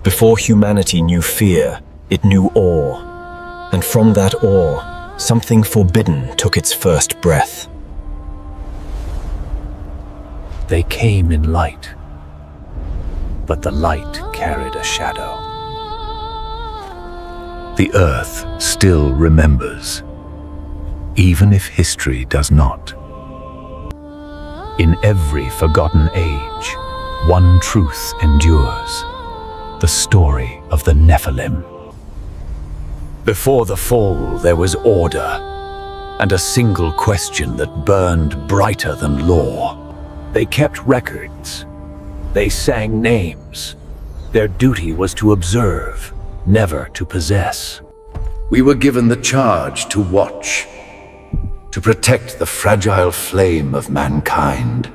Before humanity knew fear, it knew awe. And from that awe, something forbidden took its first breath. They came in light, but the light carried a shadow. The earth still remembers, even if history does not. In every forgotten age, one truth endures: the story of the Nephilim. Before the fall, there was order, and a single question that burned brighter than law. They kept records. They sang names. Their duty was to observe, never to possess. We were given the charge to watch, to protect the fragile flame of mankind.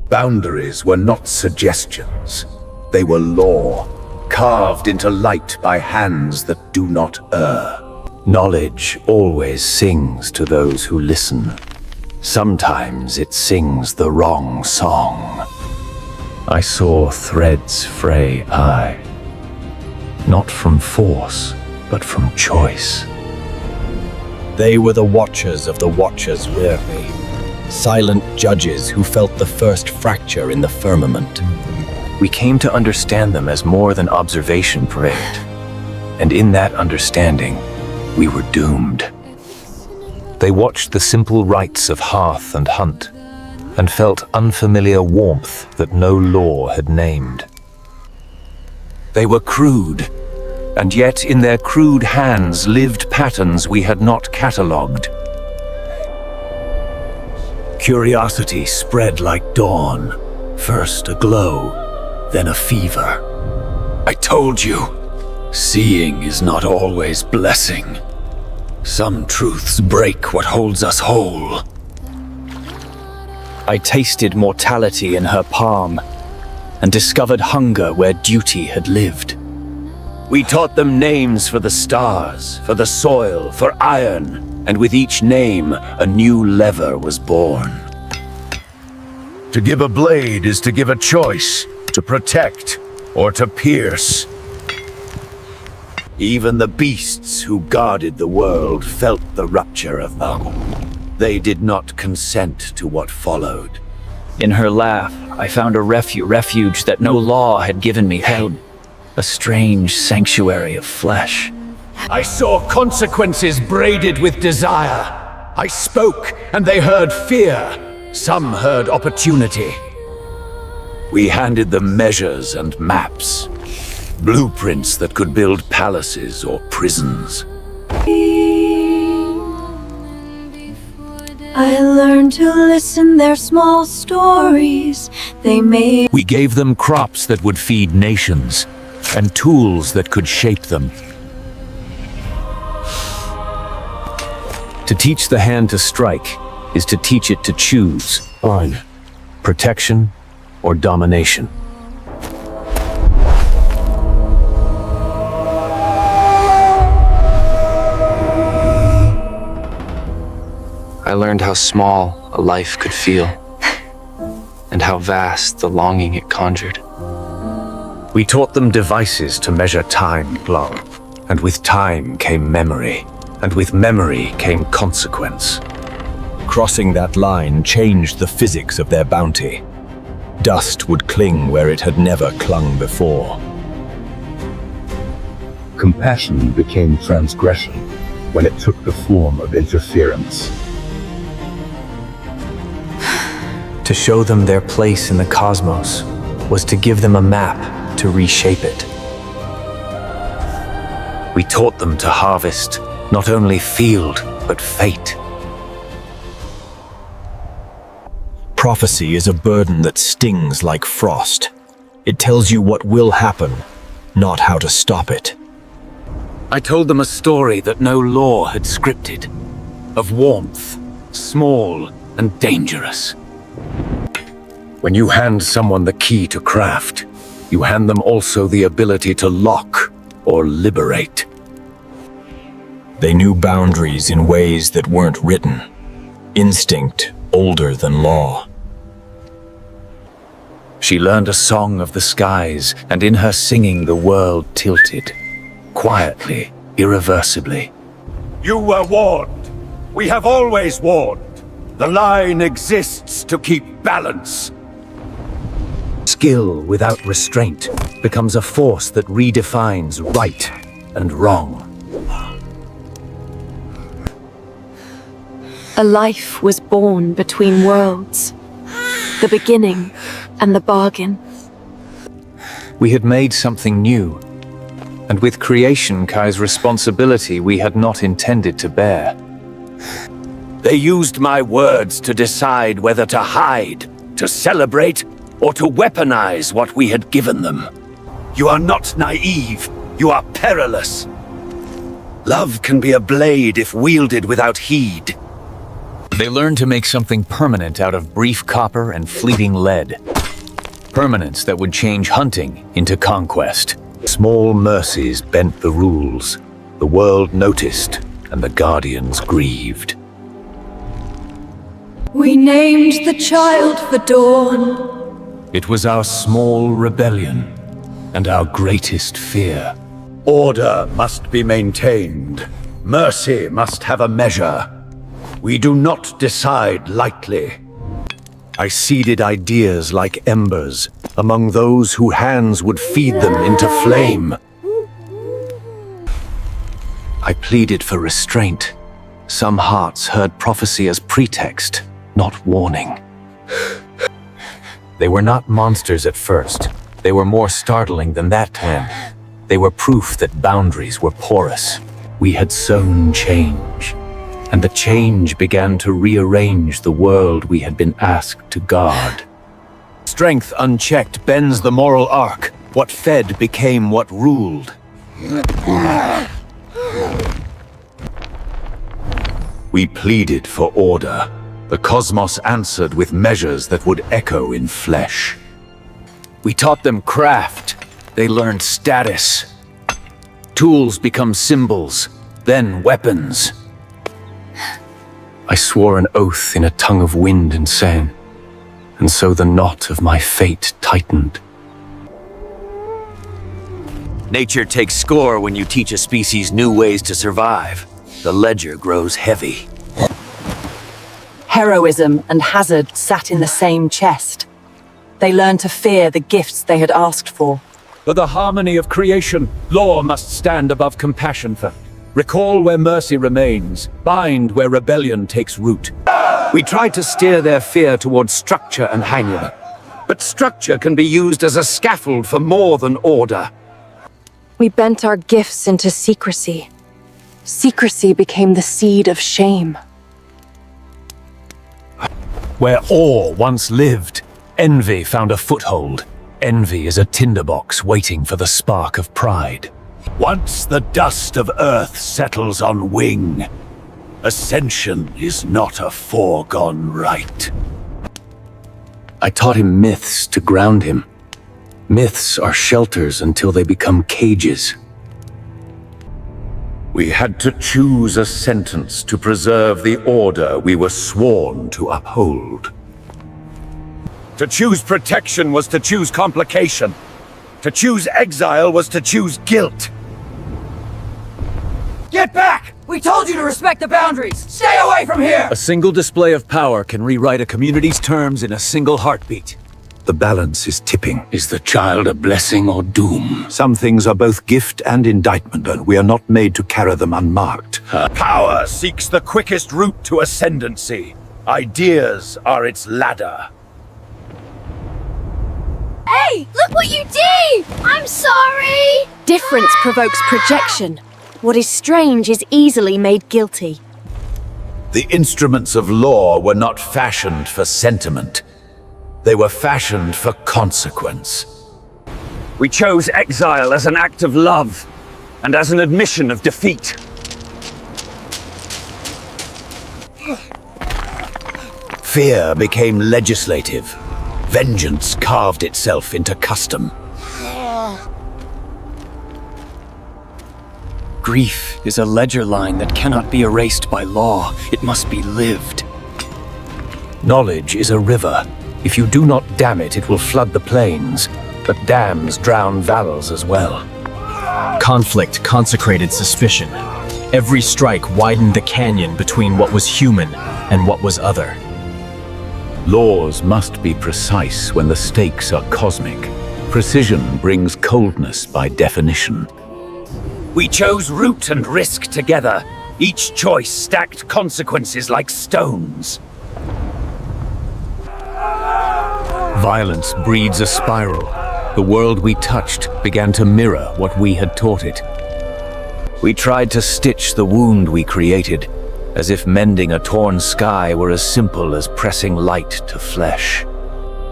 Boundaries were not suggestions. They were law, carved into light by hands that do not err. Knowledge always sings to those who listen. Sometimes it sings the wrong song. I saw threads fray high, not from force, but from choice. They were the watchers of the watchers weary, silent judges who felt the first fracture in the firmament. We came to understand them as more than observation parade, and in that understanding, we were doomed. They watched the simple rites of hearth and hunt, and felt unfamiliar warmth that no law had named. They were crude, and yet in their crude hands lived patterns we had not catalogued. Curiosity spread like dawn, first a glow, then a fever. I told you, seeing is not always blessing. Some truths break what holds us whole. I tasted mortality in her palm, and discovered hunger where duty had lived. We taught them names for the stars, for the soil, for iron, and with each name, a new lever was born. To give a blade is to give a choice, to protect or to pierce. Even the beasts who guarded the world felt the rupture of them. They did not consent to what followed. In her laugh, I found a refuge that no law had given me, held a strange sanctuary of flesh. I saw consequences braided with desire. I spoke, and they heard fear. Some heard opportunity. We handed them measures and maps, blueprints that could build palaces or prisons. I learned to listen their small stories they made. We gave them crops that would feed nations, and tools that could shape them. To teach the hand to strike is to teach it to choose. Fine. Protection or domination. I learned how small a life could feel, and how vast the longing it conjured. We taught them devices to measure time, love, and with time came memory, and with memory came consequence. Crossing that line changed the physics of their bounty. Dust would cling where it had never clung before. Compassion became transgression when it took the form of interference. To show them their place in the cosmos was to give them a map to reshape it. We taught them to harvest not only field, but fate. Prophecy is a burden that stings like frost. It tells you what will happen, not how to stop it. I told them a story that no law had scripted, of warmth, small and dangerous. When you hand someone the key to craft, you hand them also the ability to lock or liberate. They knew boundaries in ways that weren't written. Instinct older than law. She learned a song of the skies, and in her singing the world tilted. Quietly, irreversibly. You were warned. We have always warned. The line exists to keep balance. Skill without restraint becomes a force that redefines right and wrong. A life was born between worlds. The beginning and the bargain. We had made something new, and with creation Kai's responsibility we had not intended to bear. They used my words to decide whether to hide, to celebrate, or to weaponize what we had given them. You are not naive. You are perilous. Love can be a blade if wielded without heed. They learned to make something permanent out of brief copper and fleeting lead. Permanence that would change hunting into conquest. Small mercies bent the rules. The world noticed, and the Guardians grieved. We named the child for Dawn. It was our small rebellion, and our greatest fear. Order must be maintained. Mercy must have a measure. We do not decide lightly. I seeded ideas like embers among those whose hands would feed them into flame. I pleaded for restraint. Some hearts heard prophecy as pretext, not warning. They were not monsters at first. They were more startling than that, Twin. They were proof that boundaries were porous. We had sown change, and the change began to rearrange the world we had been asked to guard. Strength unchecked bends the moral arc. What fed became what ruled. We pleaded for order. The cosmos answered with measures that would echo in flesh. We taught them craft. They learned status. Tools become symbols, then weapons. I swore an oath in a tongue of wind and sand, and so the knot of my fate tightened. Nature takes score when you teach a species new ways to survive. The ledger grows heavy. Heroism and hazard sat in the same chest. They learned to fear the gifts they had asked for. For the harmony of creation, law must stand above compassion. Recall where mercy remains, bind where rebellion takes root. We tried to steer their fear towards structure and hanging. But structure can be used as a scaffold for more than order. We bent our gifts into secrecy. Secrecy became the seed of shame. Where awe once lived, envy found a foothold. Envy is a tinderbox waiting for the spark of pride. Once the dust of earth settles on wing, ascension is not a foregone right. I taught him myths to ground him. Myths are shelters until they become cages. We had to choose a sentence to preserve the order we were sworn to uphold. To choose protection was to choose complication. To choose exile was to choose guilt. Get back! We told you to respect the boundaries! Stay away from here! A single display of power can rewrite a community's terms in a single heartbeat. The balance is tipping. Is the child a blessing or doom? Some things are both gift and indictment, and we are not made to carry them unmarked. Power seeks the quickest route to ascendancy. Ideas are its ladder. Hey, look what you did! I'm sorry! Difference provokes projection. What is strange is easily made guilty. The instruments of law were not fashioned for sentiment. They were fashioned for consequence. We chose exile as an act of love, and as an admission of defeat. Fear became legislative. Vengeance carved itself into custom. Grief is a ledger line that cannot be erased by law. It must be lived. Knowledge is a river. If you do not dam it, it will flood the plains. But dams drown valors as well. Conflict consecrated suspicion. Every strike widened the canyon between what was human and what was other. Laws must be precise when the stakes are cosmic. Precision brings coldness by definition. We chose root and risk together. Each choice stacked consequences like stones. Violence breeds a spiral. The world we touched began to mirror what we had taught it. We tried to stitch the wound we created, as if mending a torn sky were as simple as pressing light to flesh.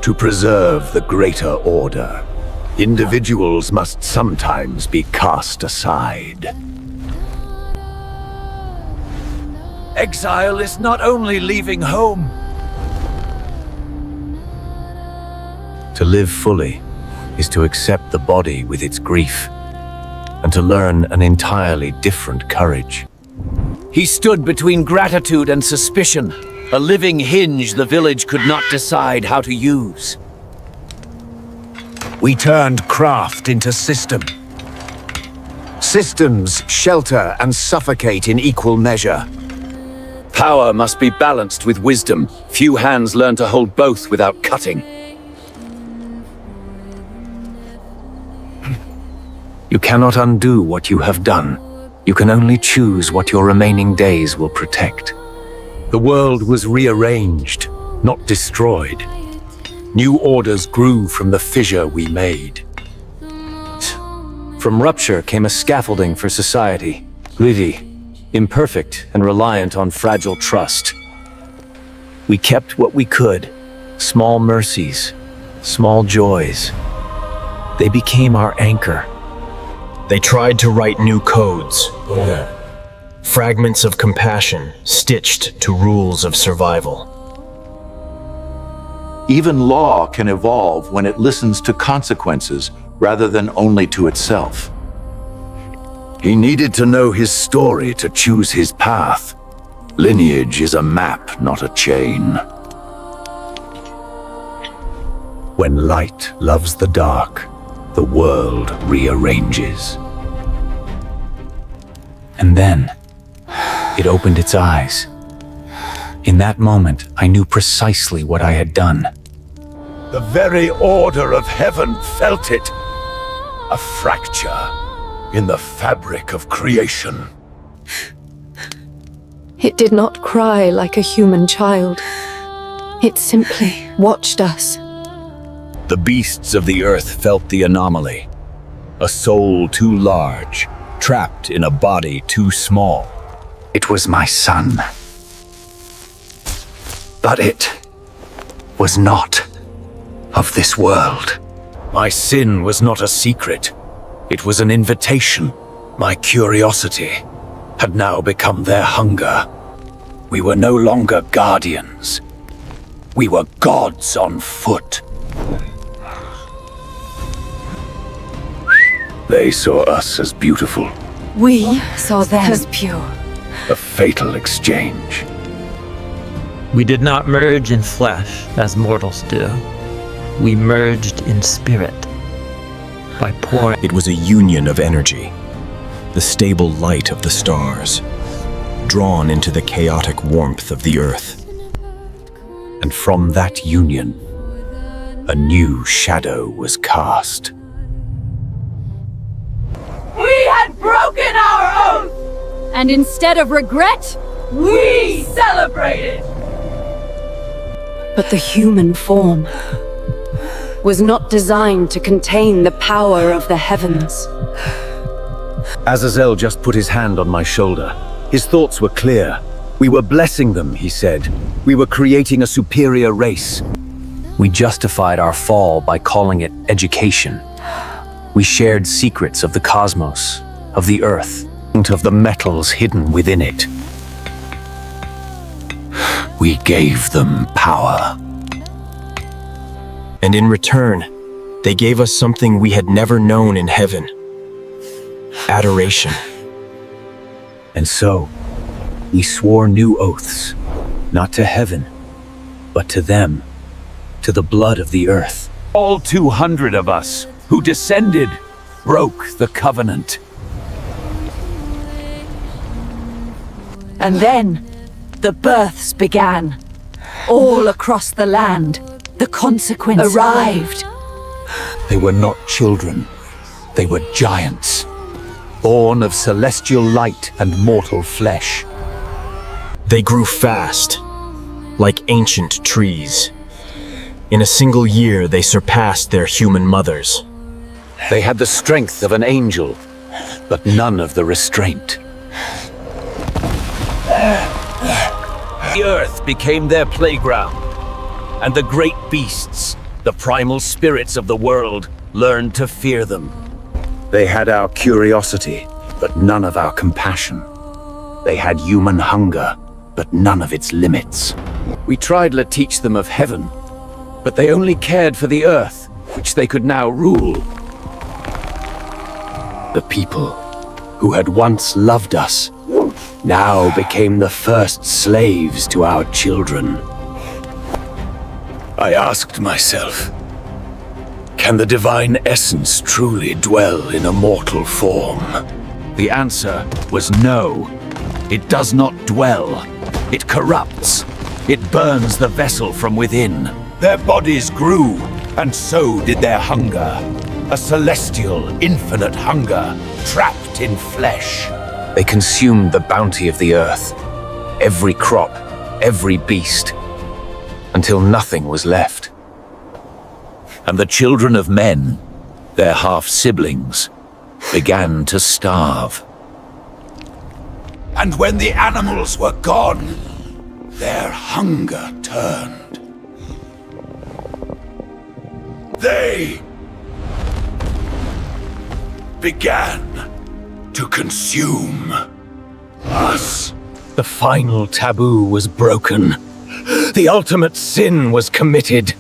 To preserve the greater order, individuals must sometimes be cast aside. Exile is not only leaving home. To live fully is to accept the body with its grief, and to learn an entirely different courage. He stood between gratitude and suspicion, a living hinge the village could not decide how to use. We turned craft into system. Systems shelter and suffocate in equal measure. Power must be balanced with wisdom. Few hands learn to hold both without cutting. You cannot undo what you have done. You can only choose what your remaining days will protect. The world was rearranged, not destroyed. New orders grew from the fissure we made. From rupture came a scaffolding for society, gritty, imperfect, and reliant on fragile trust. We kept what we could, small mercies, small joys. They became our anchor. They tried to write new codes. Fragments of compassion stitched to rules of survival. Even law can evolve when it listens to consequences rather than only to itself. He needed to know his story to choose his path. Lineage is a map, not a chain. When light loves the dark, the world rearranges. And then, it opened its eyes. In that moment, I knew precisely what I had done. The very order of heaven felt it. A fracture in the fabric of creation. It did not cry like a human child. It simply watched us. The beasts of the earth felt the anomaly. A soul too large, trapped in a body too small. It was my son. But it was not of this world. My sin was not a secret. It was an invitation. My curiosity had now become their hunger. We were no longer guardians. We were gods on foot. They saw us as beautiful. We saw them as pure. A fatal exchange. We did not merge in flesh as mortals do. We merged in spirit by pouring. It was a union of energy, the stable light of the stars, drawn into the chaotic warmth of the earth. And from that union, a new shadow was cast. We had broken our oath! And instead of regret, We celebrated! But the human form was not designed to contain the power of the heavens. Azazel just put his hand on my shoulder. His thoughts were clear. We were blessing them, he said. We were creating a superior race. We justified our fall by calling it education. We shared secrets of the cosmos, of the earth, And of the metals hidden within it. We gave them power. And in return, they gave us something we had never known in heaven. Adoration. And so, we swore new oaths, not to heaven, but to them, to the blood of the earth. All 200 of us who descended broke the covenant. And then, the births began. All across the land, the consequence arrived. They were not children. They were giants, born of celestial light and mortal flesh. They grew fast, like ancient trees. In a single year, they surpassed their human mothers. They had the strength of an angel, but none of the restraint. The earth became their playground, and the great beasts, the primal spirits of the world, learned to fear them. They had our curiosity, but none of our compassion. They had human hunger, but none of its limits. We tried to teach them of heaven, but they only cared for the earth, which they could now rule. The people who had once loved us now became the first slaves to our children. I asked myself, can the divine essence truly dwell in a mortal form? The answer was no. It does not dwell. It corrupts. It burns the vessel from within. Their bodies grew, and so did their hunger. A celestial, infinite hunger, trapped in flesh. They consumed the bounty of the earth, every crop, every beast, until nothing was left. And the children of men, their half-siblings, began to starve. And when the animals were gone, their hunger turned. They began to consume us. The final taboo was broken. The ultimate sin was committed.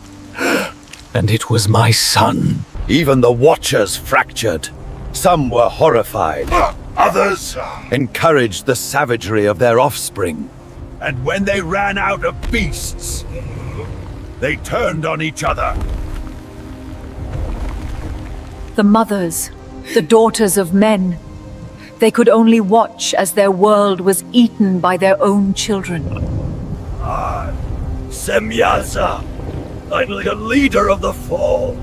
And it was my son. Even the Watchers fractured. Some were horrified. Others encouraged the savagery of their offspring. And when they ran out of beasts, they turned on each other. The mothers, the daughters of men, they could only watch as their world was eaten by their own children. Semyaza, I'm the leader of the fall.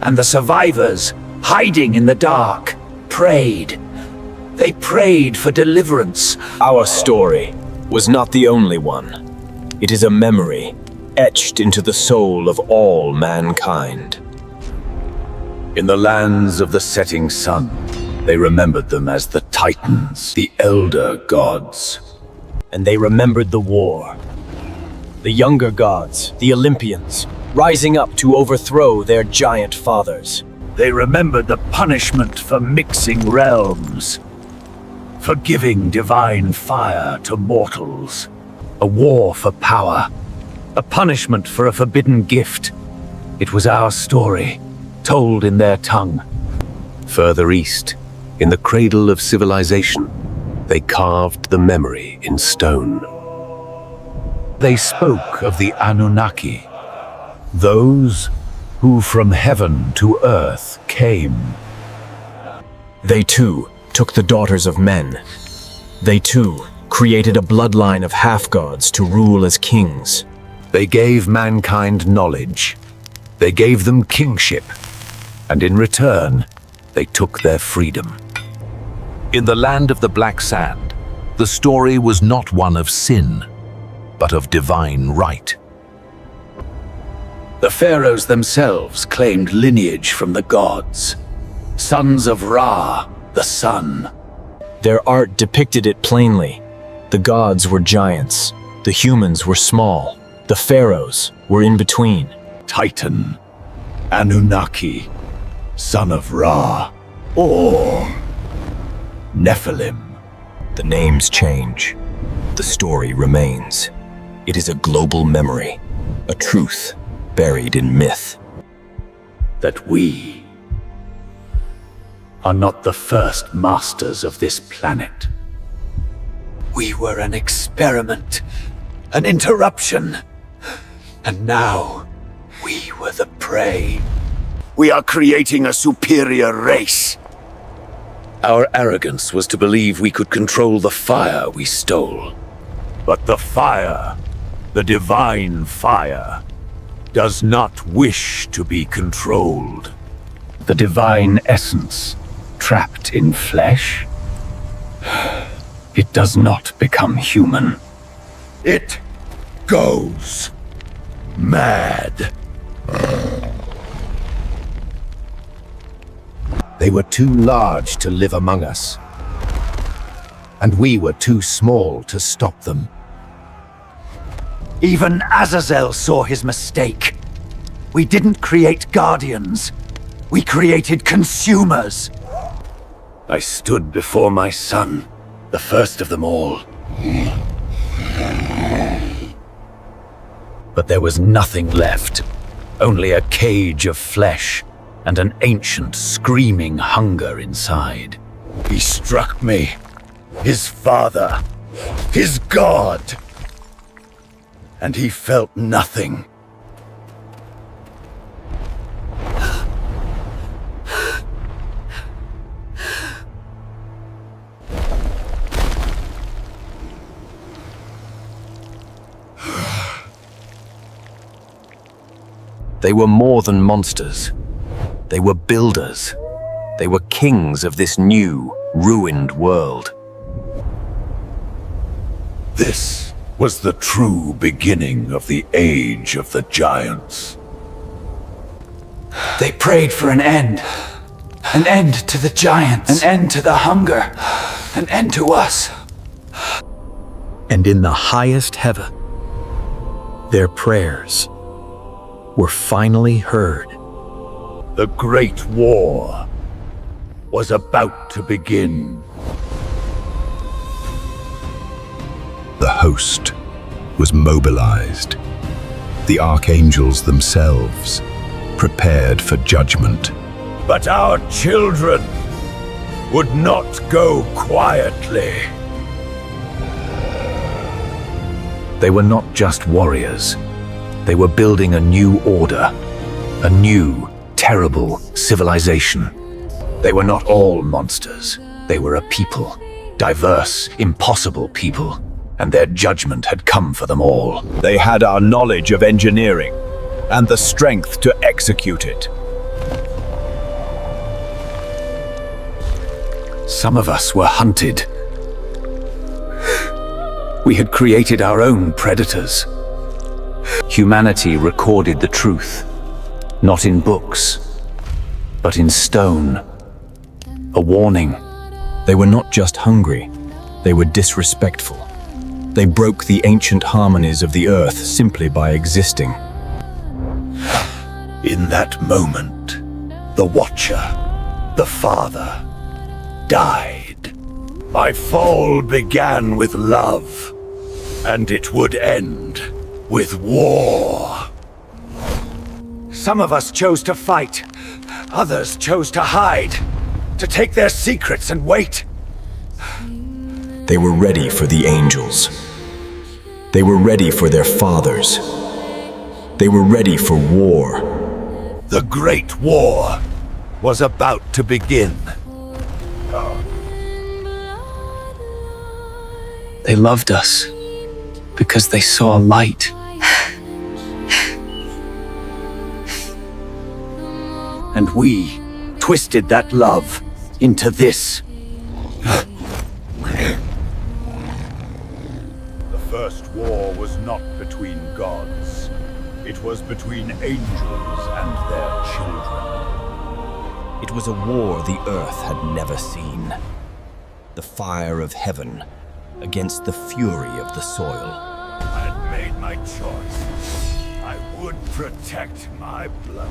And the survivors, hiding in the dark, prayed. They prayed for deliverance. Our story was not the only one. It is a memory etched into the soul of all mankind. In the lands of the setting sun, they remembered them as the Titans, the elder gods. And they remembered the war. The younger gods, the Olympians, rising up to overthrow their giant fathers. They remembered the punishment for mixing realms, for giving divine fire to mortals. A war for power, a punishment for a forbidden gift. It was our story, told in their tongue. Further east, in the cradle of civilization, they carved the memory in stone. They spoke of the Anunnaki, those who from heaven to earth came. They too took the daughters of men. They too created a bloodline of half-gods to rule as kings. They gave mankind knowledge. They gave them kingship. And in return, they took their freedom. In the land of the black sand, the story was not one of sin, but of divine right. The pharaohs themselves claimed lineage from the gods, sons of Ra, the sun. Their art depicted it plainly. The gods were giants, the humans were small, the pharaohs were in between. Titan, Anunnaki, son of Ra, or Nephilim. The names change. The story remains. It is a global memory, a truth buried in myth. That we are not the first masters of this planet. We were an experiment, An interruption. And now, we were the prey. We are creating a superior race. Our arrogance was to believe we could control the fire we stole. But the fire, the divine fire, does not wish to be controlled. The divine essence, trapped in flesh, it does not become human. It goes mad. They were too large to live among us, and we were too small to stop them. Even Azazel saw his mistake. We didn't create guardians. We created consumers. I stood before my son, the first of them all. But there was nothing left. Only a cage of flesh and an ancient screaming hunger inside. He struck me. His father. His god. And he felt nothing. They were more than monsters. They were builders. They were kings of this new, ruined world. This was the true beginning of the age of the giants. They prayed for an end. An end to the giants. An end to the hunger. An end to us. And in the highest heaven, their prayers were finally heard. The Great War was about to begin. The host was mobilized. The archangels themselves prepared for judgment. But our children would not go quietly. They were not just warriors. They were building a new order, a new, terrible civilization. They were not all monsters. They were a people, diverse, impossible people, and their judgment had come for them all. They had our knowledge of engineering and the strength to execute it. Some of us were hunted. We had created our own predators. Humanity recorded the truth, not in books, but in stone. A warning. They were not just hungry, they were disrespectful. They broke the ancient harmonies of the earth simply by existing. In that moment, the Watcher, the Father, died. My fall began with love, and it would end with war. Some of us chose to fight. Others chose to hide, to take their secrets and wait. They were ready for the angels. They were ready for their fathers. They were ready for war. The Great War was about to begin. They loved us because they saw light. And we twisted that love into this. The first war was not between gods. It was between angels and their children. It was a war the earth had never seen. The fire of heaven against the fury of the soil. I had made my choice. I would protect my blood.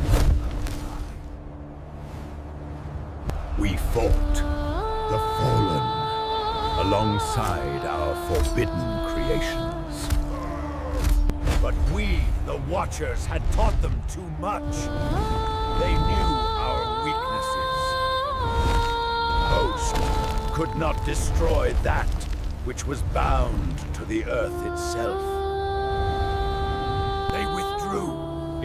We fought the fallen alongside our forbidden creations. But we, the Watchers, had taught them too much. They knew our weaknesses. Host could not destroy that which was bound to the earth itself.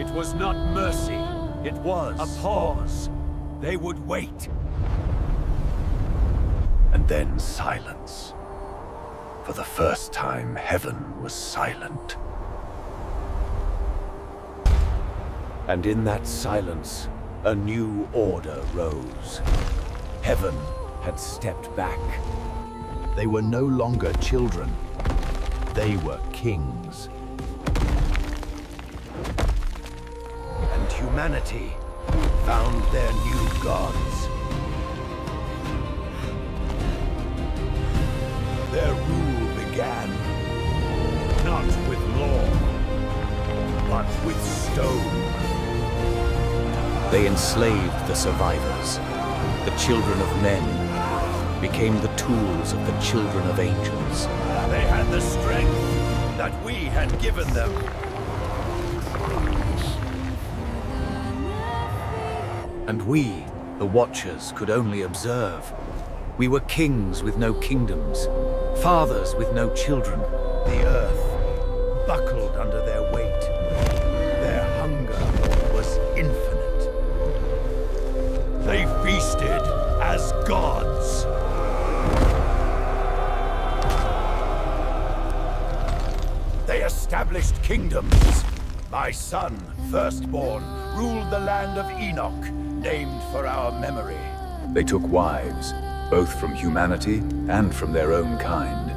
It was not mercy. It was a pause. They would wait. And then silence. For the first time, heaven was silent. And in that silence, a new order rose. Heaven had stepped back. They were no longer children. They were kings. And humanity found their new gods. Their rule began, not with law, but with stone. They enslaved the survivors. The children of men became the tools of the children of angels. They had the strength that we had given them. And we, the Watchers, could only observe. We were kings with no kingdoms, fathers with no children. The earth buckled under their weight. Their hunger was infinite. They feasted as gods. They established kingdoms. My son, firstborn, ruled the land of Enoch, named for our memory. They took wives, both from humanity and from their own kind.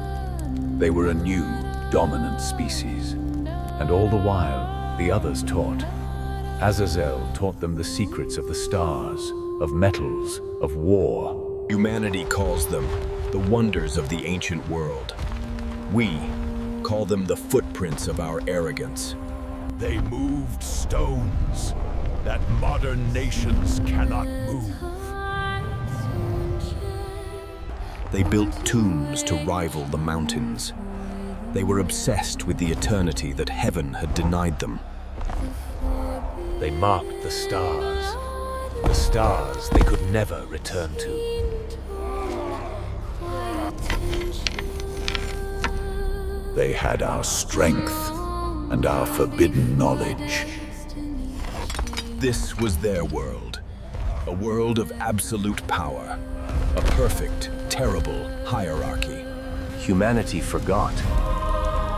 They were a new, dominant species. And all the while, the others taught. Azazel taught them the secrets of the stars, of metals, of war. Humanity calls them the wonders of the ancient world. We call them the footprints of our arrogance. They moved stones that modern nations cannot move. They built tombs to rival the mountains. They were obsessed with the eternity that heaven had denied them. They marked the stars they could never return to. They had our strength and our forbidden knowledge. This was their world, a world of absolute power, a perfect, terrible hierarchy. Humanity forgot.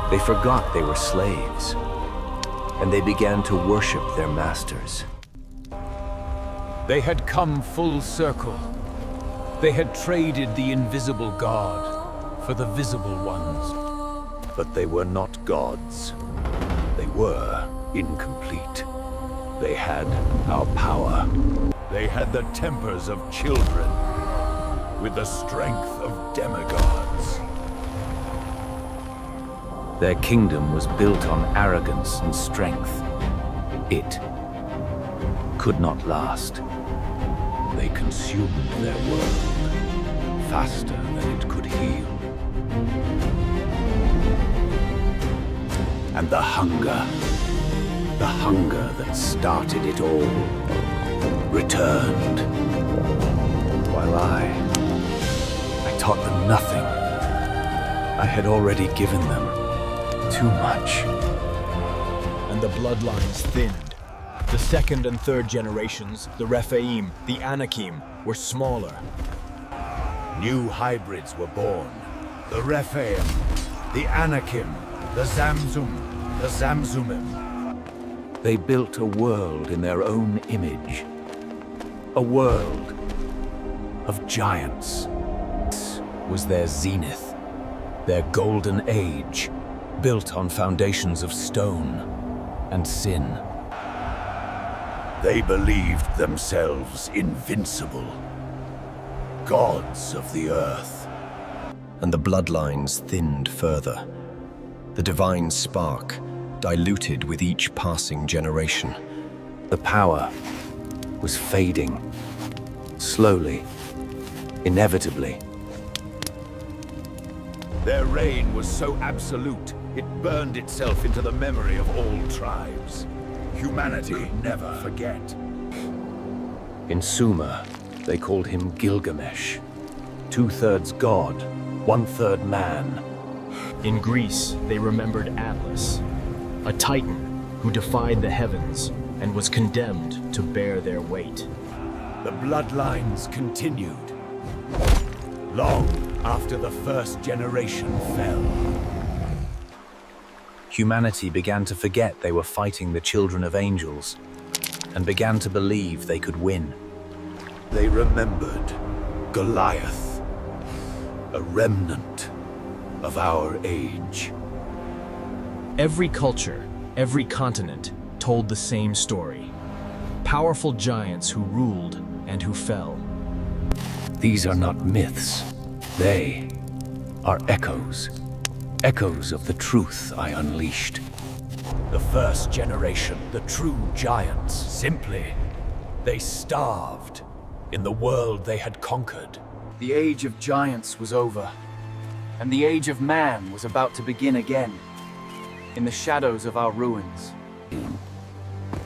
They forgot they were slaves, and they began to worship their masters. They had come full circle. They had traded the invisible God for the visible ones. But they were not gods. They were incomplete. They had our power. They had the tempers of children, with the strength of demigods. Their kingdom was built on arrogance and strength. It could not last. They consumed their world faster than it could heal. And the hunger that started it all, returned. While I taught them nothing. I had already given them too much. And the bloodlines thinned. The second and third generations, the Rephaim, the Anakim, were smaller. New hybrids were born. The Rephaim, the Anakim, the Zamzum, the Zamzumim. They built a world in their own image. A world of giants. This was their zenith, their golden age, built on foundations of stone and sin. They believed themselves invincible, gods of the earth. And the bloodlines thinned further. The divine spark diluted with each passing generation. The power was fading, slowly, inevitably. Their reign was so absolute, it burned itself into the memory of all tribes. Humanity could never forget. In Sumer, they called him Gilgamesh. 2/3 god, 1/3 man. In Greece, they remembered Atlas, a titan who defied the heavens and was condemned to bear their weight. The bloodlines continued, long after the first generation fell. Humanity began to forget they were fighting the children of angels, and began to believe they could win. They remembered Goliath, a remnant of our age. Every culture, every continent told the same story. Powerful giants who ruled and who fell. These are not myths. They are echoes. Echoes of the truth I unleashed. The first generation, the true giants, simply, they starved in the world they had conquered. The age of giants was over, and the age of man was about to begin again, in the shadows of our ruins.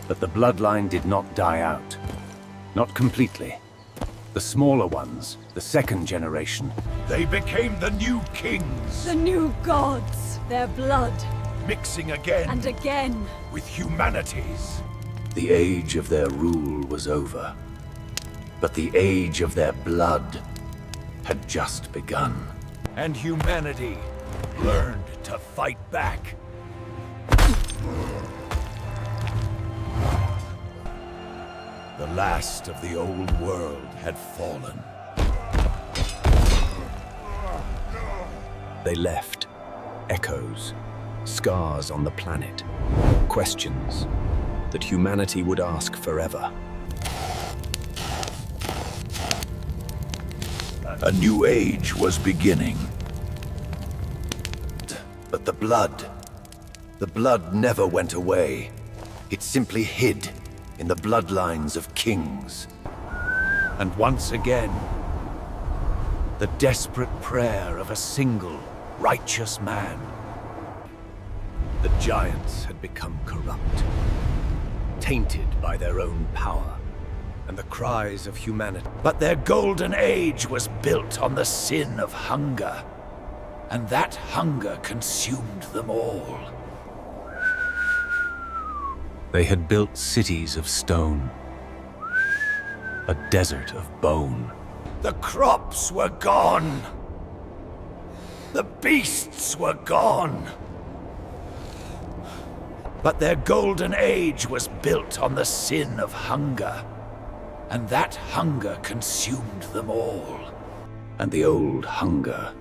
But the bloodline did not die out. Not completely. The smaller ones, the second generation, they became the new kings. The new gods, their blood, Mixing again and again. with humanity's. The age of their rule was over, but the age of their blood had just begun. And humanity learned to fight back. The last of the old world had fallen. They left echoes, scars on the planet, questions that humanity would ask forever. A new age was beginning. But the blood never went away. It simply hid in the bloodlines of kings. And once again, the desperate prayer of a single righteous man. The giants had become corrupt, tainted by their own power and the cries of humanity. But their golden age was built on the sin of hunger, and that hunger consumed them all. They had built cities of stone, a desert of bone. The crops were gone. The beasts were gone. But their golden age was built on the sin of hunger, and that hunger consumed them all. And the old hunger,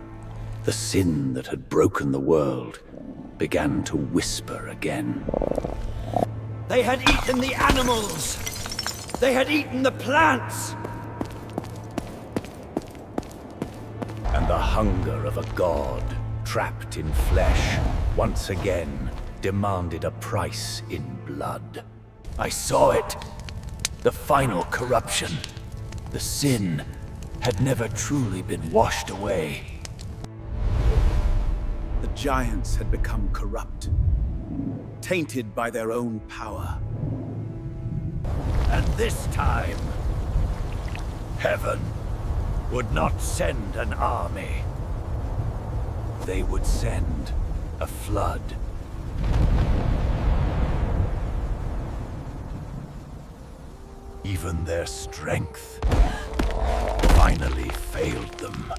the sin that had broken the world, began to whisper again. They had eaten the animals. They had eaten the plants. And the hunger of a god, trapped in flesh, once again demanded a price in blood. I saw it. The final corruption. The sin had never truly been washed away. The giants had become corrupt, tainted by their own power. And this time, heaven would not send an army. They would send a flood. Even their strength finally failed them.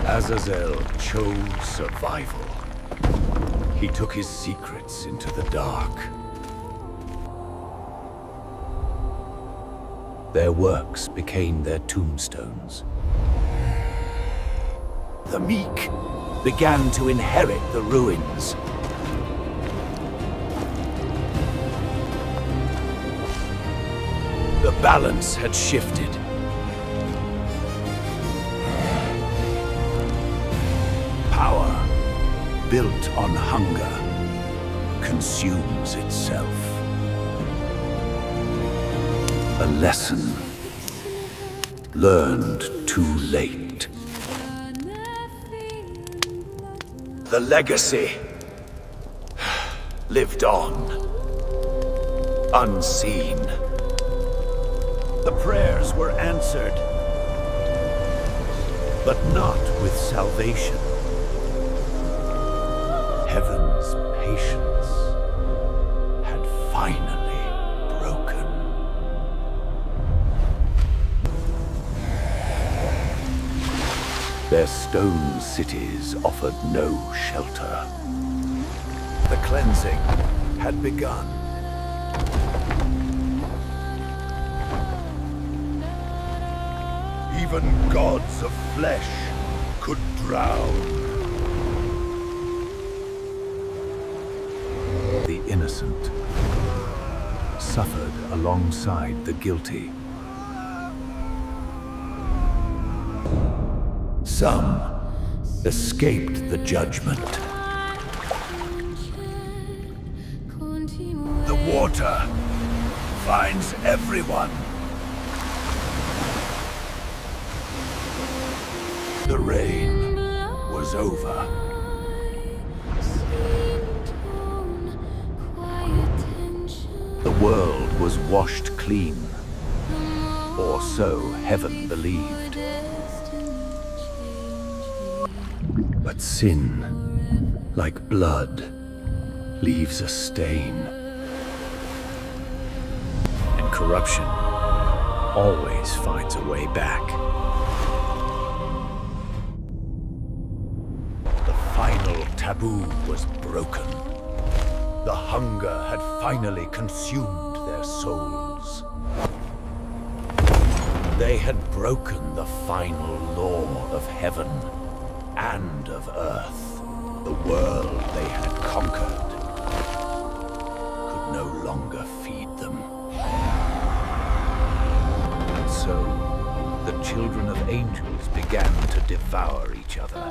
Azazel chose survival. He took his secrets into the dark. Their works became their tombstones. The meek began to inherit the ruins. The balance had shifted. Power, built on hunger, consumes itself. A lesson learned too late. The legacy lived on, unseen. The prayers were answered, but not with salvation. Heaven's patience had finally broken. Their stone cities offered no shelter. The cleansing had begun. Even gods of flesh could drown. The innocent suffered alongside the guilty. Some escaped the judgment. The water finds everyone. The rain was over. The world was washed clean, or so heaven believed. But sin, like blood, leaves a stain. And corruption always finds a way back. The final taboo was broken. The hunger had finally consumed their souls. They had broken the final law of heaven and of earth. The world they had conquered could no longer feed them. And so, the children of angels began to devour each other.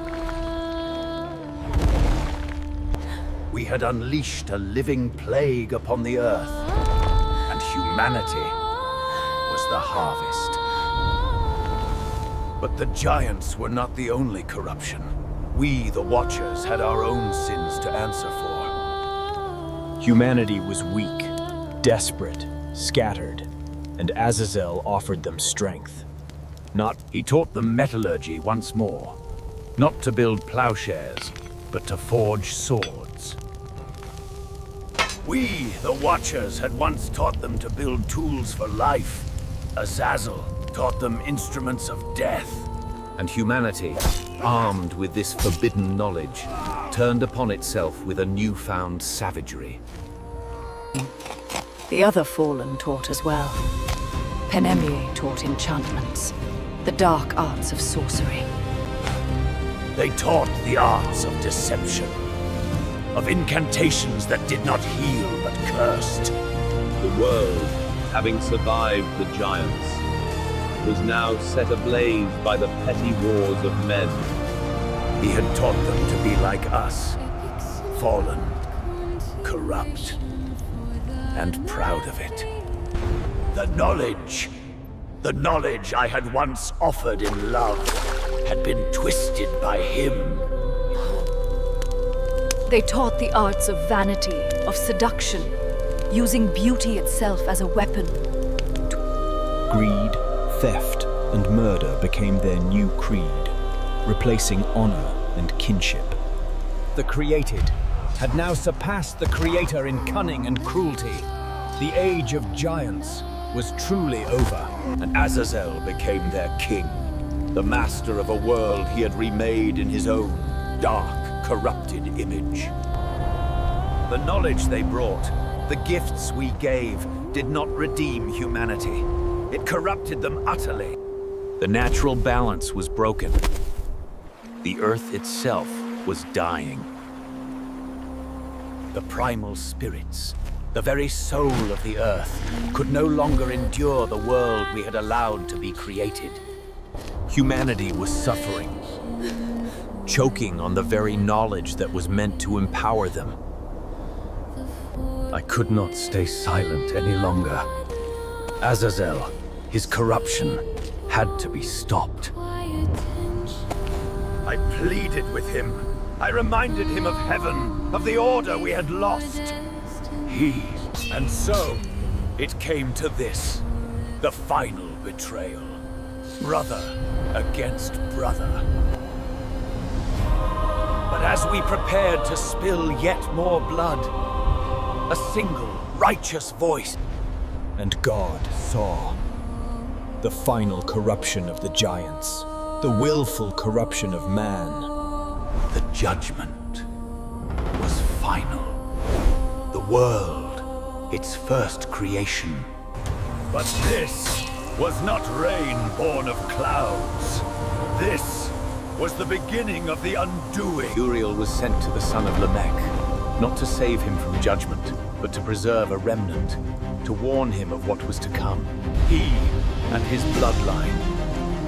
We had unleashed a living plague upon the earth, and humanity was the harvest. But the giants were not the only corruption. We, the Watchers, had our own sins to answer for. Humanity was weak, desperate, scattered, and Azazel offered them strength. He taught them metallurgy once more. Not to build plowshares, but to forge swords. We, the Watchers, had once taught them to build tools for life. Azazel taught them instruments of death. And humanity, armed with this forbidden knowledge, turned upon itself with a newfound savagery. The other Fallen taught as well. Penemie taught enchantments, the dark arts of sorcery. They taught the arts of deception, of incantations that did not heal but cursed. The world, having survived the giants, was now set ablaze by the petty wars of men. He had taught them to be like us, fallen, corrupt, and proud of it. The knowledge I had once offered in love, had been twisted by him. They taught the arts of vanity, of seduction, using beauty itself as a weapon. Greed, theft, and murder became their new creed, replacing honor and kinship. The created had now surpassed the creator in cunning and cruelty. The age of giants was truly over, and Azazel became their king, the master of a world he had remade in his own dark, corrupted image. The knowledge they brought, the gifts we gave, did not redeem humanity. It corrupted them utterly. The natural balance was broken. The earth itself was dying. The primal spirits, the very soul of the earth, could no longer endure the world we had allowed to be created. Humanity was suffering, choking on the very knowledge that was meant to empower them. I could not stay silent any longer. Azazel, his corruption, had to be stopped. I pleaded with him. I reminded him of heaven, of the order we had lost. And so, it came to this, the final betrayal. Brother against brother. But as we prepared to spill yet more blood, a single righteous voice. And God saw the final corruption of the giants, the willful corruption of man. The judgment was final. The world, its first creation. But this was not rain born of clouds. This was the beginning of the undoing. Uriel was sent to the son of Lamech, not to save him from judgment, but to preserve a remnant, to warn him of what was to come. He and his bloodline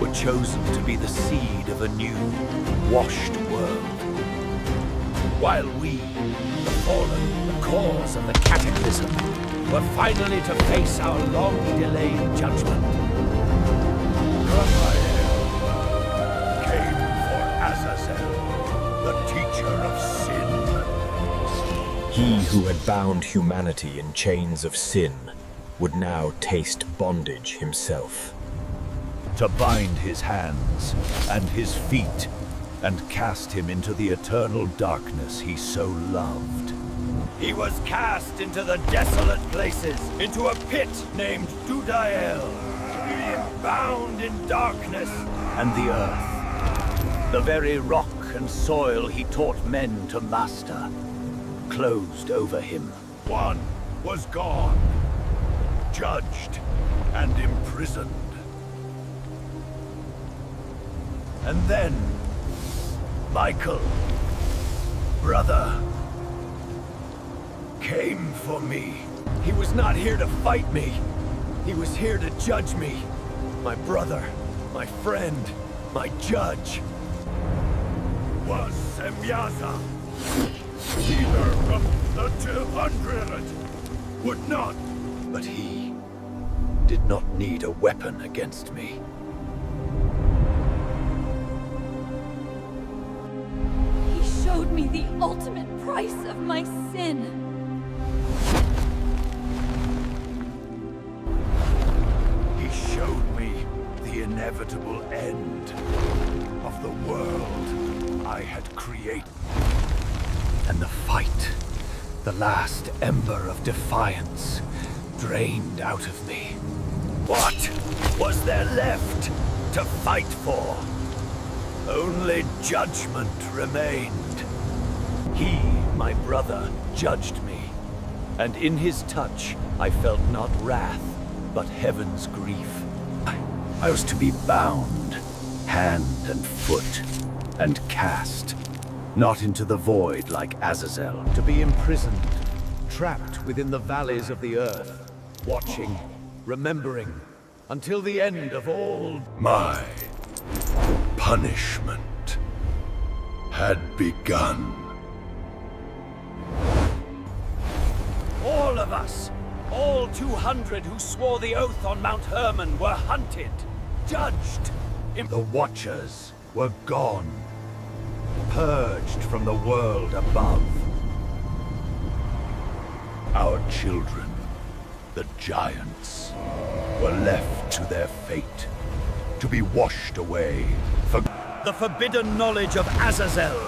were chosen to be the seed of a new, washed world. While we, the fallen, the cause of the cataclysm, were finally to face our long-delayed judgment. Raphael came for Azazel, the teacher of sin. He who had bound humanity in chains of sin would now taste bondage himself. To bind his hands and his feet and cast him into the eternal darkness he so loved. He was cast into the desolate places, into a pit named Dudael, being bound in darkness. And the earth, the very rock and soil he taught men to master, closed over him. One was gone, judged and imprisoned. And then, Michael, brother, came for me. He was not here to fight me. He was here to judge me. My brother, my friend, my judge was Semyaza, leader of the 200. Would not, but he did not need a weapon against me. He showed me the ultimate price of my sin. He showed me the inevitable end of the world I had created. And the fight, the last ember of defiance, drained out of me. What was there left to fight for? Only judgment remained. He, my brother, judged me, and in his touch I felt not wrath, but heaven's grief. I was to be bound, hand and foot, and cast, not into the void like Azazel, to be imprisoned, trapped within the valleys of the earth, watching, remembering, until the end of all. My punishment had begun. All of us, all 200 who swore the oath on Mount Hermon, were hunted, judged. The Watchers were gone, purged from the world above. Our children, the giants, were left to their fate, to be washed away for the forbidden knowledge of Azazel.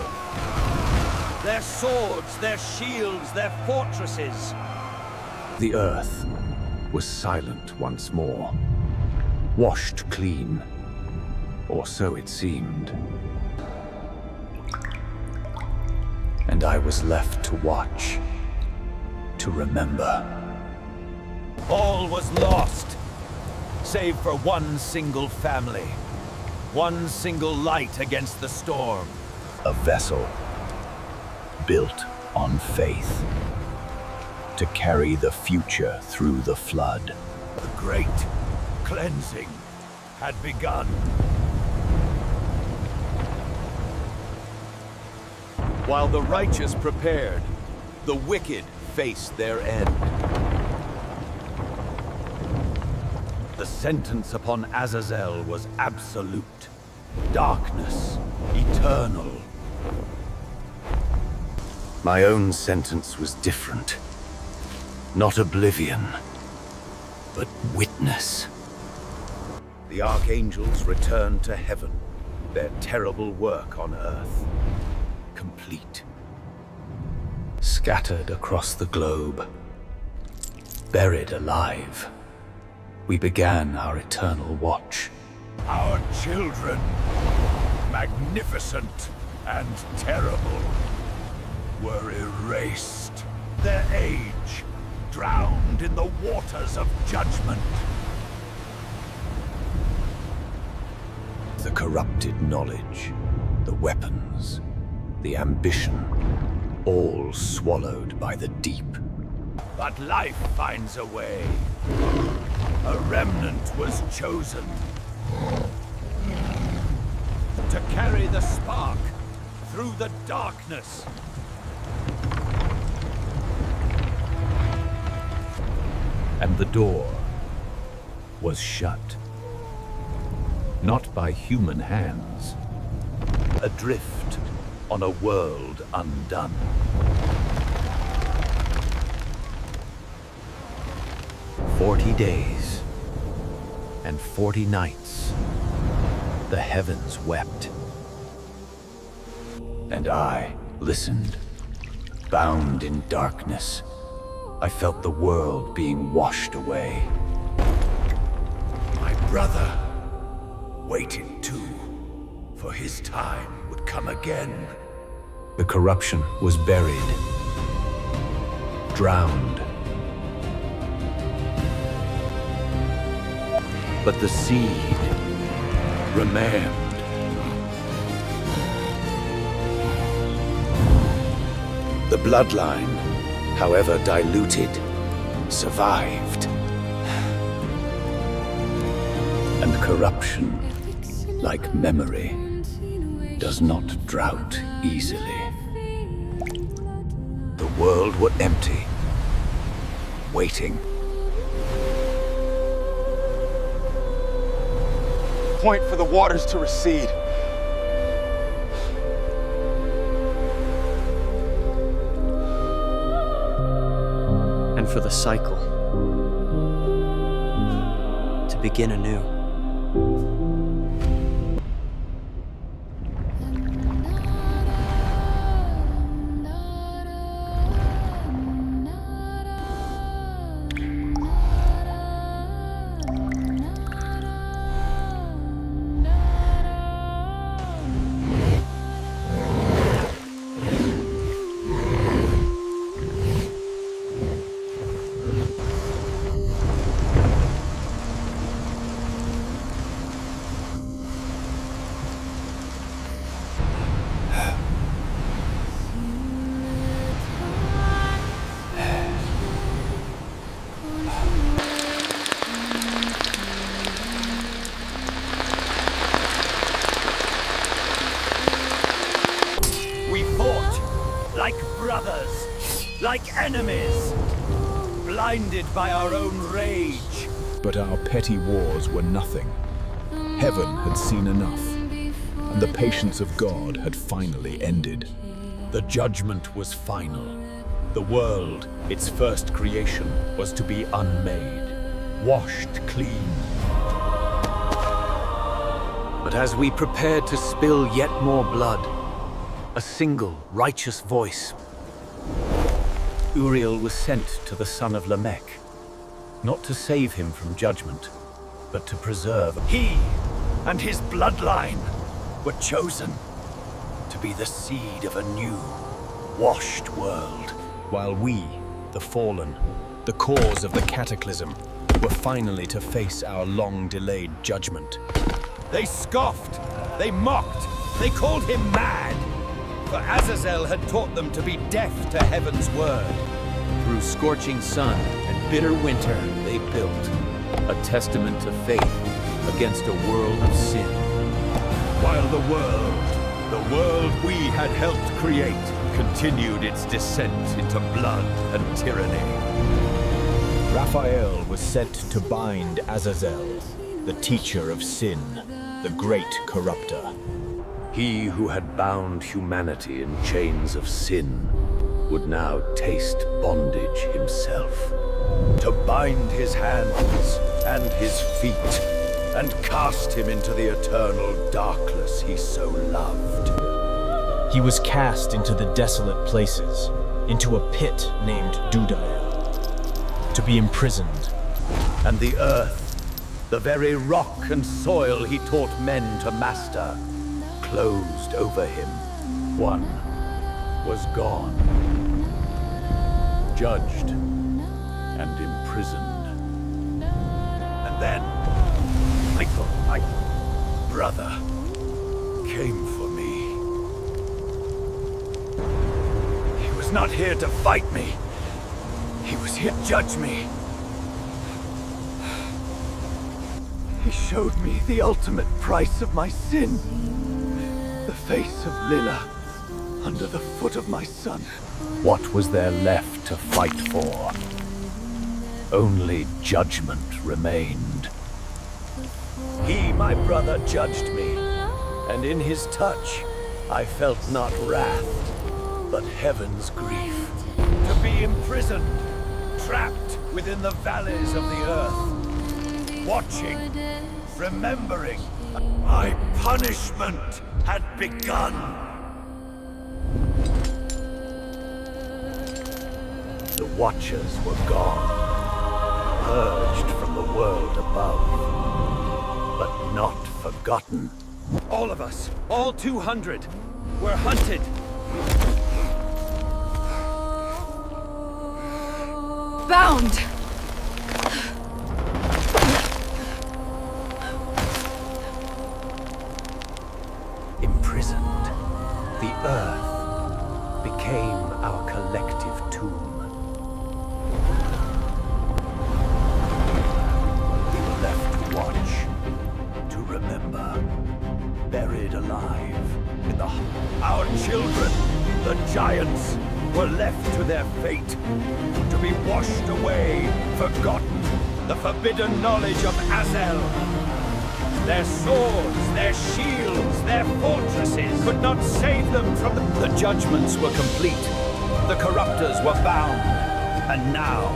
Their swords, their shields, their fortresses. The earth was silent once more, washed clean, or so it seemed. And I was left to watch, to remember. All was lost, save for one single family, one single light against the storm. A vessel built on faith, to carry the future through the flood. The great cleansing had begun. While the righteous prepared, the wicked faced their end. The sentence upon Azazel was absolute. Darkness, eternal. My own sentence was different. Not oblivion, but witness. The archangels returned to heaven, their terrible work on earth. complete. Scattered across the globe, buried alive, we began our eternal watch. Our children, magnificent and terrible, were erased. Their age drowned in the waters of judgment. The corrupted knowledge, the weapons, the ambition, all swallowed by the deep. But life finds a way. A remnant was chosen to carry the spark through the darkness. And the door was shut. Not by human hands. Adrift on a world undone. "40 days and 40 nights, the heavens wept. And I listened, bound in darkness. I felt the world being washed away. My brother waited too, for his time would come again. The corruption was buried, drowned. But the seed remained. The bloodline, however diluted, survived. And corruption, like memory, does not drought easily. The world were empty, waiting. Point for the waters to recede. And for the cycle to begin anew. Like brothers, like enemies, blinded by our own rage. But our petty wars were nothing. Heaven had seen enough, and the patience of God had finally ended. The judgment was final. The world, its first creation, was to be unmade, washed clean. But as we prepared to spill yet more blood, a single righteous voice. Uriel was sent to the son of Lamech, not to save him from judgment, but to preserve. He and his bloodline were chosen to be the seed of a new, washed world. While we, the fallen, the cause of the cataclysm, were finally to face our long-delayed judgment. They scoffed, they mocked, they called him mad. For Azazel had taught them to be deaf to heaven's word. Through scorching sun and bitter winter, they built a testament to faith against a world of sin. While the world we had helped create, continued its descent into blood and tyranny. Raphael was sent to bind Azazel, the teacher of sin, the great corrupter. He who had bound humanity in chains of sin would now taste bondage himself. To bind his hands and his feet and cast him into the eternal darkness he so loved. He was cast into the desolate places, into a pit named Dudael, to be imprisoned. And the earth, the very rock and soil he taught men to master, closed over him. One was gone, judged and imprisoned. And then my brother came for me. He was not here to fight me. He was here to judge me. He showed me the ultimate price of my sin. The face of Lila under the foot of my son. What was there left to fight for? Only judgment remained. He, my brother, judged me, and in his touch I felt not wrath, but heaven's grief. To be imprisoned, trapped within the valleys of the earth, watching, remembering, my punishment had begun. The Watchers were gone, purged from the world above, but not forgotten. All of us, all 200, were hunted. Bound! Imprisoned, the earth became our collective tomb. We were left to watch, to remember, buried alive in the our children, the giants, were left to their fate, to be washed away, forgotten, the forbidden knowledge of Azel. Their swords, their shields, their fortresses could not save them from the judgments were complete. The corruptors were bound. And now,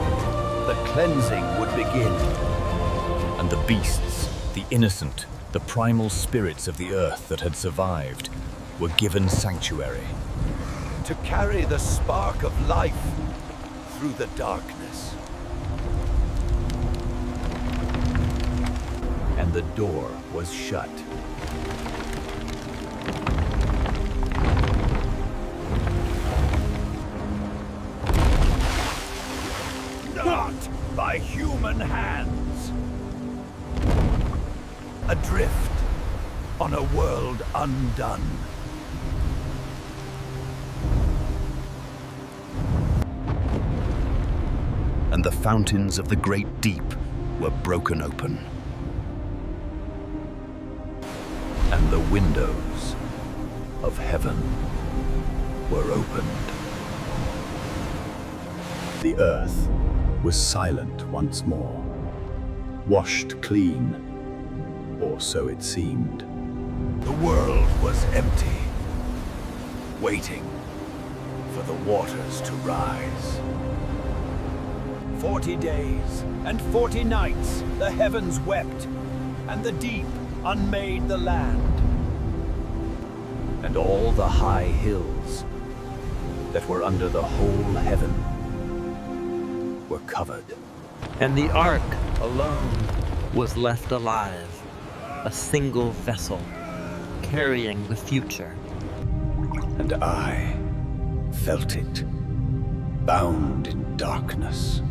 the cleansing would begin. And the beasts, the innocent, the primal spirits of the earth that had survived, were given sanctuary. To carry the spark of life through the darkness. And the door was shut. Not by human hands. Adrift on a world undone. And the fountains of the great deep were broken open. And the windows of heaven were opened. The earth was silent once more, washed clean, or so it seemed. The world was empty, waiting for the waters to rise. 40 days and 40 nights the heavens wept, and the deep unmade the land. And all the high hills that were under the whole heaven were covered. And the ark alone was left alive, a single vessel carrying the future. And I felt it, bound in darkness.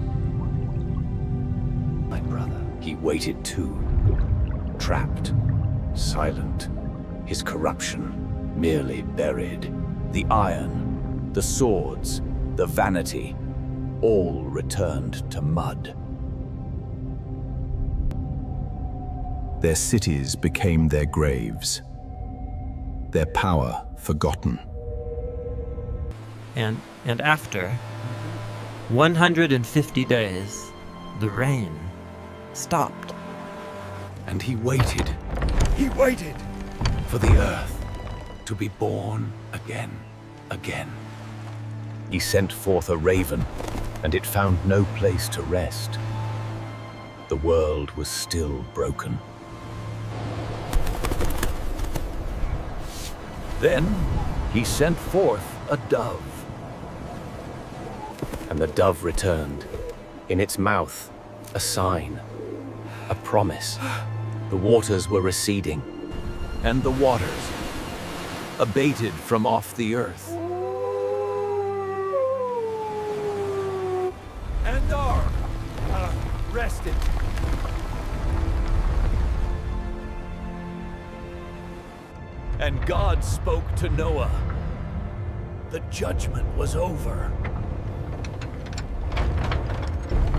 My brother, he waited too, trapped, silent, his corruption merely buried. The iron, the swords, the vanity, all returned to mud. Their cities became their graves, their power forgotten. And after 150 days, the rain stopped. And he waited for the earth to be born again. He sent forth a raven, and it found no place to rest. The world was still broken. Then he sent forth a dove. And the dove returned. In its mouth, a sign, a promise. The waters were receding. And the waters abated from off the earth. And are rested. And God spoke to Noah. The judgment was over.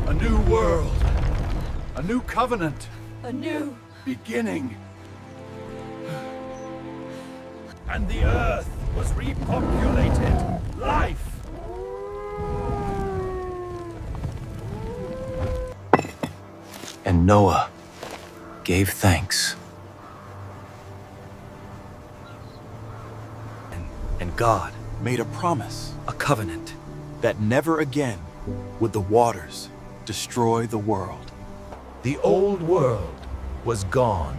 A new world. A new covenant. A new beginning. And the earth was repopulated. Life. And Noah gave thanks. And God made a promise, a covenant, that never again would the waters destroy the world. The old world was gone.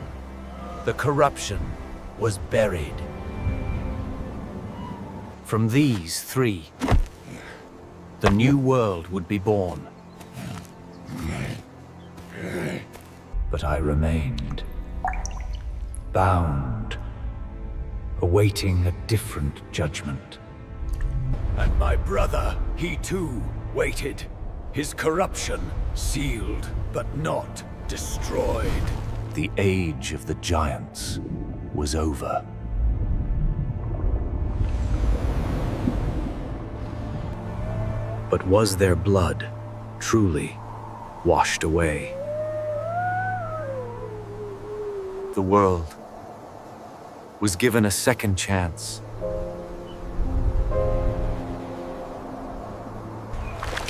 The corruption was buried. From these three, the new world would be born. But I remained, bound, awaiting a different judgment. And my brother, he too, waited. His corruption sealed, but not destroyed. The age of the giants was over. But was their blood truly washed away? The world was given a second chance.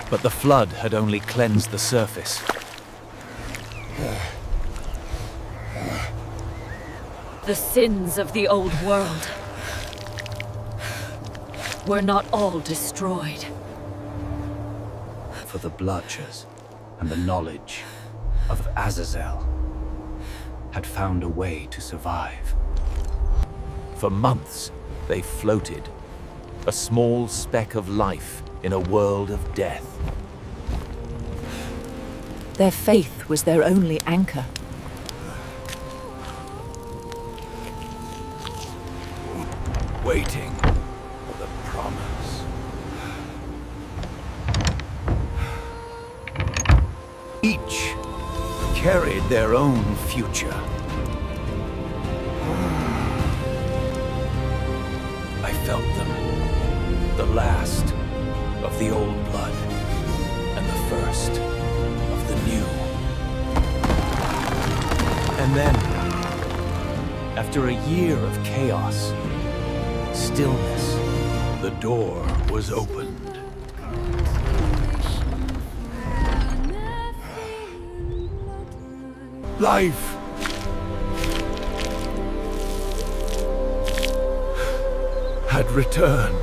But the flood had only cleansed the surface. The sins of the old world were not all destroyed. For the Blotchers and the knowledge of Azazel had found a way to survive. For months, they floated, a small speck of life in a world of death. Their faith was their only anchor. Waiting for the promise. Each carried their own future. I felt them, the last of the old blood, and the first of the new. And then, after a year of chaos, stillness, the door was opened. Life had returned.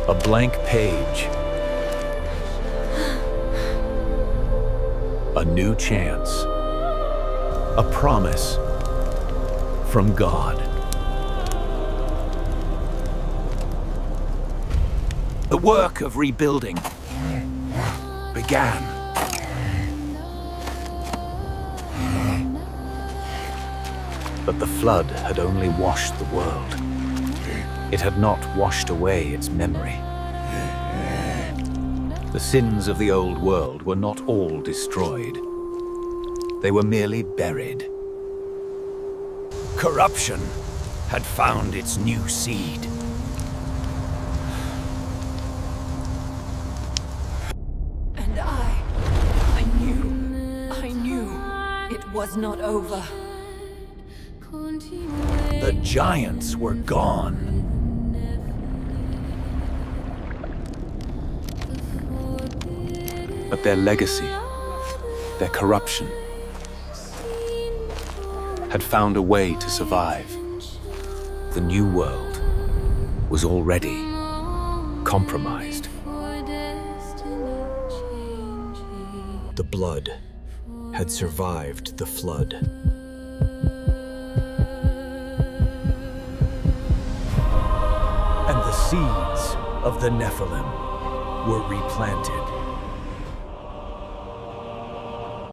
A blank page. A new chance. A promise from God. The work of rebuilding began. But the flood had only washed the world. It had not washed away its memory. The sins of the old world were not all destroyed. They were merely buried. Corruption had found its new seed. And I knew it was not over. The giants were gone. But their legacy, their corruption, had found a way to survive. The new world was already compromised. The blood had survived the flood. seeds of the Nephilim were replanted.